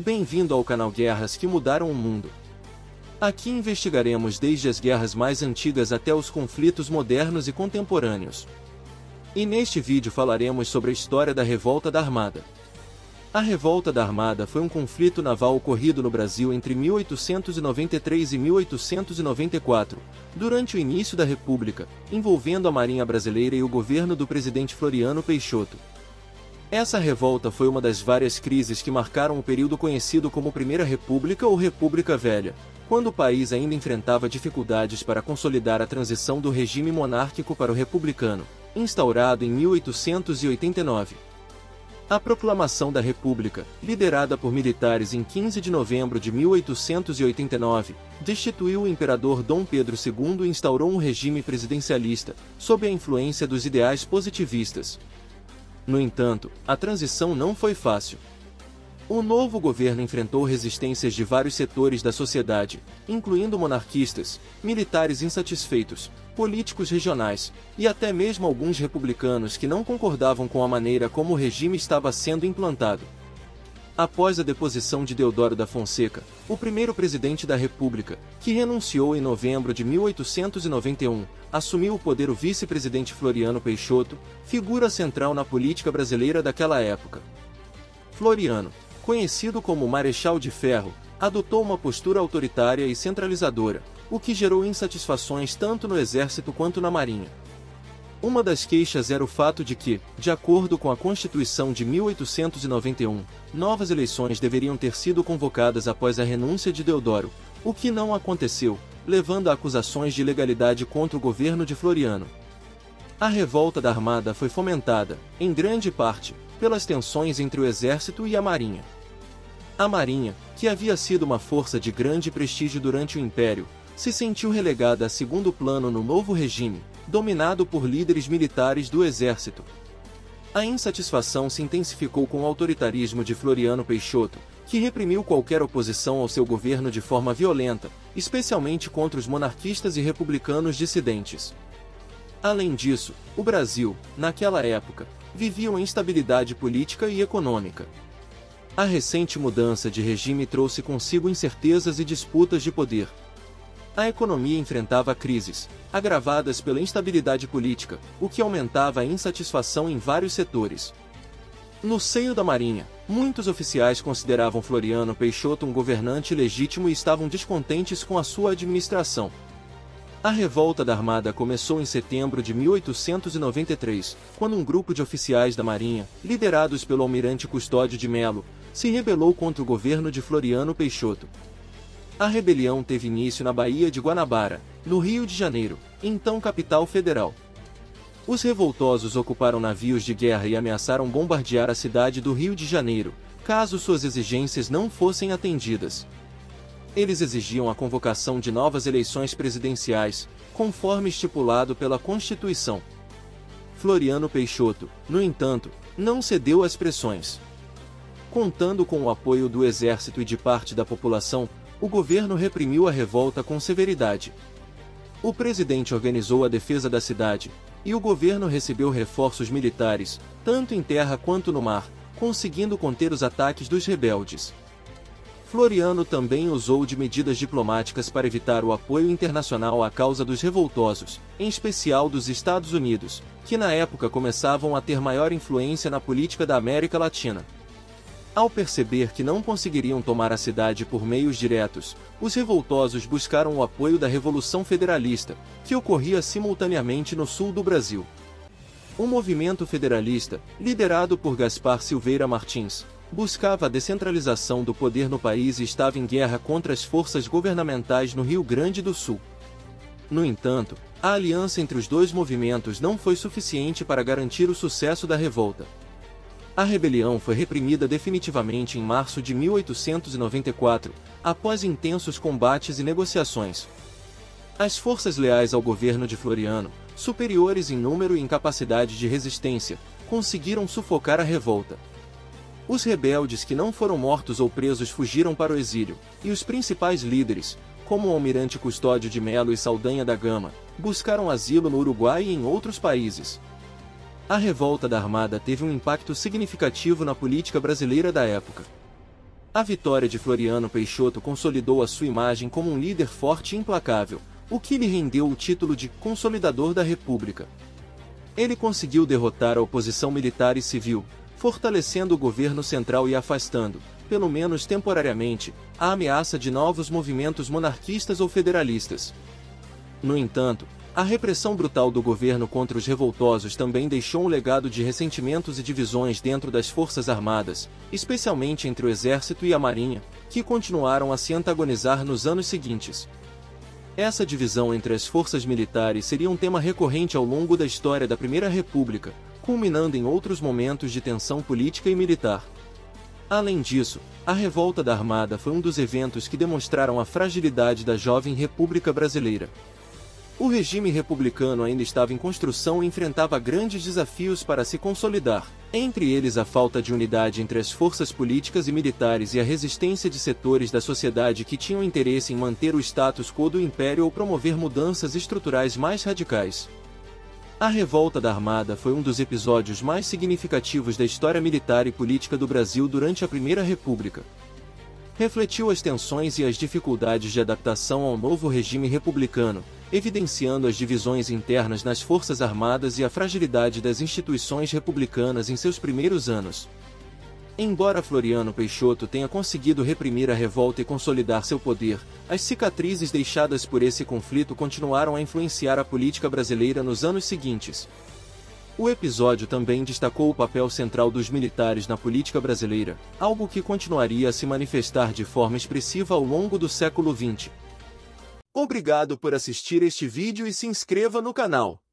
Bem-vindo ao canal Guerras que Mudaram o Mundo. Aqui investigaremos desde as guerras mais antigas até os conflitos modernos e contemporâneos. E neste vídeo falaremos sobre a história da Revolta da Armada. A Revolta da Armada foi um conflito naval ocorrido no Brasil entre 1893 e 1894, durante o início da República, envolvendo a Marinha Brasileira e o governo do presidente Floriano Peixoto. Essa revolta foi uma das várias crises que marcaram o período conhecido como Primeira República ou República Velha, quando o país ainda enfrentava dificuldades para consolidar a transição do regime monárquico para o republicano, instaurado em 1889. A proclamação da República, liderada por militares em 15 de novembro de 1889, destituiu o imperador Dom Pedro II e instaurou um regime presidencialista, sob a influência dos ideais positivistas. No entanto, a transição não foi fácil. O novo governo enfrentou resistências de vários setores da sociedade, incluindo monarquistas, militares insatisfeitos, políticos regionais, e até mesmo alguns republicanos que não concordavam com a maneira como o regime estava sendo implantado. Após a deposição de Deodoro da Fonseca, o primeiro presidente da República, que renunciou em novembro de 1891, assumiu o poder o vice-presidente Floriano Peixoto, figura central na política brasileira daquela época. Floriano, conhecido como Marechal de Ferro, adotou uma postura autoritária e centralizadora, o que gerou insatisfações tanto no exército quanto na marinha. Uma das queixas era o fato de que, de acordo com a Constituição de 1891, novas eleições deveriam ter sido convocadas após a renúncia de Deodoro, o que não aconteceu, levando a acusações de ilegalidade contra o governo de Floriano. A revolta da Armada foi fomentada, em grande parte, pelas tensões entre o exército e a marinha. A marinha, que havia sido uma força de grande prestígio durante o Império, se sentiu relegada a segundo plano no novo regime, dominado por líderes militares do exército. A insatisfação se intensificou com o autoritarismo de Floriano Peixoto, que reprimiu qualquer oposição ao seu governo de forma violenta, especialmente contra os monarquistas e republicanos dissidentes. Além disso, o Brasil, naquela época, vivia uma instabilidade política e econômica. A recente mudança de regime trouxe consigo incertezas e disputas de poder. A economia enfrentava crises, agravadas pela instabilidade política, o que aumentava a insatisfação em vários setores. No seio da Marinha, muitos oficiais consideravam Floriano Peixoto um governante legítimo e estavam descontentes com a sua administração. A revolta da Armada começou em setembro de 1893, quando um grupo de oficiais da Marinha, liderados pelo almirante Custódio de Melo, se rebelou contra o governo de Floriano Peixoto. A rebelião teve início na Baía de Guanabara, no Rio de Janeiro, então capital federal. Os revoltosos ocuparam navios de guerra e ameaçaram bombardear a cidade do Rio de Janeiro, caso suas exigências não fossem atendidas. Eles exigiam a convocação de novas eleições presidenciais, conforme estipulado pela Constituição. Floriano Peixoto, no entanto, não cedeu às pressões. Contando com o apoio do exército e de parte da população, o governo reprimiu a revolta com severidade. O presidente organizou a defesa da cidade, e o governo recebeu reforços militares, tanto em terra quanto no mar, conseguindo conter os ataques dos rebeldes. Floriano também usou de medidas diplomáticas para evitar o apoio internacional à causa dos revoltosos, em especial dos Estados Unidos, que na época começavam a ter maior influência na política da América Latina. Ao perceber que não conseguiriam tomar a cidade por meios diretos, os revoltosos buscaram o apoio da Revolução Federalista, que ocorria simultaneamente no sul do Brasil. O movimento federalista, liderado por Gaspar Silveira Martins, buscava a descentralização do poder no país e estava em guerra contra as forças governamentais no Rio Grande do Sul. No entanto, a aliança entre os dois movimentos não foi suficiente para garantir o sucesso da revolta. A rebelião foi reprimida definitivamente em março de 1894, após intensos combates e negociações. As forças leais ao governo de Floriano, superiores em número e em capacidade de resistência, conseguiram sufocar a revolta. Os rebeldes que não foram mortos ou presos fugiram para o exílio, e os principais líderes, como o almirante Custódio de Melo e Saldanha da Gama, buscaram asilo no Uruguai e em outros países. A revolta da Armada teve um impacto significativo na política brasileira da época. A vitória de Floriano Peixoto consolidou a sua imagem como um líder forte e implacável, o que lhe rendeu o título de Consolidador da República. Ele conseguiu derrotar a oposição militar e civil, fortalecendo o governo central e afastando, pelo menos temporariamente, a ameaça de novos movimentos monarquistas ou federalistas. No entanto, a repressão brutal do governo contra os revoltosos também deixou um legado de ressentimentos e divisões dentro das Forças Armadas, especialmente entre o Exército e a Marinha, que continuaram a se antagonizar nos anos seguintes. Essa divisão entre as forças militares seria um tema recorrente ao longo da história da Primeira República, culminando em outros momentos de tensão política e militar. Além disso, a Revolta da Armada foi um dos eventos que demonstraram a fragilidade da jovem República Brasileira. O regime republicano ainda estava em construção e enfrentava grandes desafios para se consolidar, entre eles a falta de unidade entre as forças políticas e militares e a resistência de setores da sociedade que tinham interesse em manter o status quo do império ou promover mudanças estruturais mais radicais. A Revolta da Armada foi um dos episódios mais significativos da história militar e política do Brasil durante a Primeira República. Refletiu as tensões e as dificuldades de adaptação ao novo regime republicano, evidenciando as divisões internas nas Forças Armadas e a fragilidade das instituições republicanas em seus primeiros anos. Embora Floriano Peixoto tenha conseguido reprimir a revolta e consolidar seu poder, as cicatrizes deixadas por esse conflito continuaram a influenciar a política brasileira nos anos seguintes. O episódio também destacou o papel central dos militares na política brasileira, algo que continuaria a se manifestar de forma expressiva ao longo do século XX. Obrigado por assistir este vídeo e se inscreva no canal.